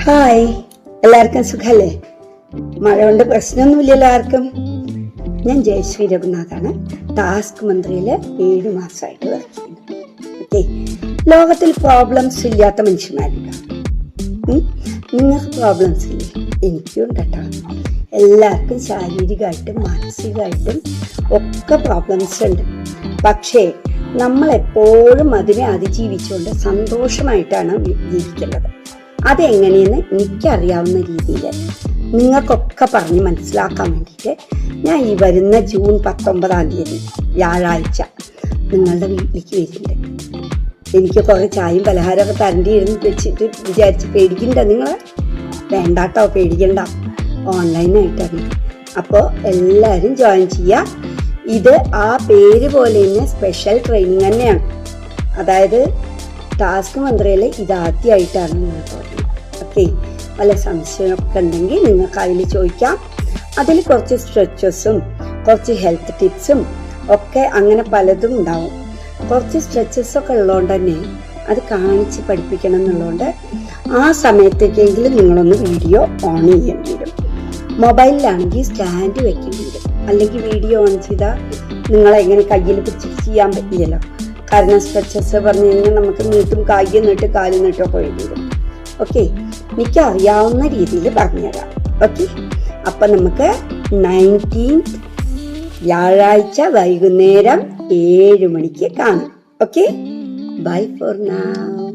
Hi, എല്ലാവർക്കും സുഖല്ലേ? മഴ കൊണ്ട് പ്രശ്നമൊന്നുമില്ലല്ലോ ആർക്കും. ഞാൻ ജയശ്രീ രഘുനാഥാണ്. ടാസ്ക് മന്ത്രിയില് 7 മാസമായിട്ട് വർക്ക് ചെയ്യുന്നു. ഓക്കെ, ലോകത്തിൽ പ്രോബ്ലംസ് ഇല്ലാത്ത മനുഷ്യന്മാരില്ല. നിങ്ങൾക്ക് പ്രോബ്ലംസ് ഇല്ലേ? എനിക്കും ഉണ്ട് കേട്ടോ. എല്ലാവർക്കും ശാരീരികമായിട്ടും മാനസികമായിട്ടും ഒക്കെ പ്രോബ്ലംസ് ഉണ്ട്. പക്ഷേ നമ്മളെപ്പോഴും അതിനെ അതിജീവിച്ചുകൊണ്ട് സന്തോഷമായിട്ടാണ് ജീവിക്കേണ്ടത്. അതെങ്ങനെയെന്ന് എനിക്കറിയാവുന്ന രീതിയിൽ നിങ്ങൾക്കൊക്കെ പറഞ്ഞ് മനസ്സിലാക്കാൻ വേണ്ടിയിട്ട് ഞാൻ ഈ വരുന്ന ജൂൺ 19 വ്യാഴാഴ്ച നിങ്ങളുടെ വീട്ടിലേക്ക് വരുന്നുണ്ട്. എനിക്ക് കുറേ ചായയും പലഹാരമൊക്കെ തരേണ്ടിയിരുന്നു വെച്ചിട്ട് വിചാരിച്ച് പേടിക്കണ്ട. നിങ്ങൾ വേണ്ടാട്ടോ, പേടിക്കണ്ട. ഓൺലൈനായിട്ടാണ്. അപ്പോൾ എല്ലാവരും ജോയിൻ ചെയ്യുക. ഇത് ആ പേര് പോലെ തന്നെ സ്പെഷ്യൽ ട്രെയിനിങ് തന്നെയാണ്. അതായത് ടാസ്ക് മന്ത്രിയിൽ ഇതാദ്യമായിട്ടാണ് നിങ്ങൾ തോന്നുന്നത്. ഓക്കെ, വല്ല സംശയമൊക്കെ ഉണ്ടെങ്കിൽ നിങ്ങൾക്ക് അതിൽ ചോദിക്കാം. അതിൽ കുറച്ച് സ്ട്രെച്ചസും കുറച്ച് ഹെൽത്ത് ടിപ്സും ഒക്കെ അങ്ങനെ പലതും ഉണ്ടാവും. കുറച്ച് സ്ട്രെച്ചസൊക്കെ ഉള്ളതുകൊണ്ട് തന്നെ അത് കാണിച്ച് പഠിപ്പിക്കണം എന്നുള്ളതുകൊണ്ട് ആ സമയത്തേക്കെങ്കിലും നിങ്ങളൊന്ന് വീഡിയോ ഓൺ ചെയ്യേണ്ടി വരും. മൊബൈലിലാണെങ്കിൽ സ്റ്റാൻഡ് വെക്കേണ്ടി വരും. അല്ലെങ്കിൽ വീഡിയോ ഓൺ ചെയ്താൽ നിങ്ങളെങ്ങനെ കയ്യിൽ പിടിച്ചിട്ട് ചെയ്യാൻ പറ്റില്ലല്ലോ. കാരണം സ്ട്രെച്ചസ് പറഞ്ഞു കഴിഞ്ഞാൽ നമുക്ക് നീട്ടും, കയ്യ് നീട്ട്, കാല് നീട്ടൊക്കെ വേണ്ടി വരും. ഓക്കെ, എനിക്ക് അറിയാവുന്ന രീതിയിൽ പറഞ്ഞുതരാം. ഓക്കെ, അപ്പം നമുക്ക് 19 വ്യാഴാഴ്ച വൈകുന്നേരം 7 മണിക്ക് കാണാം. Okay, bye for now.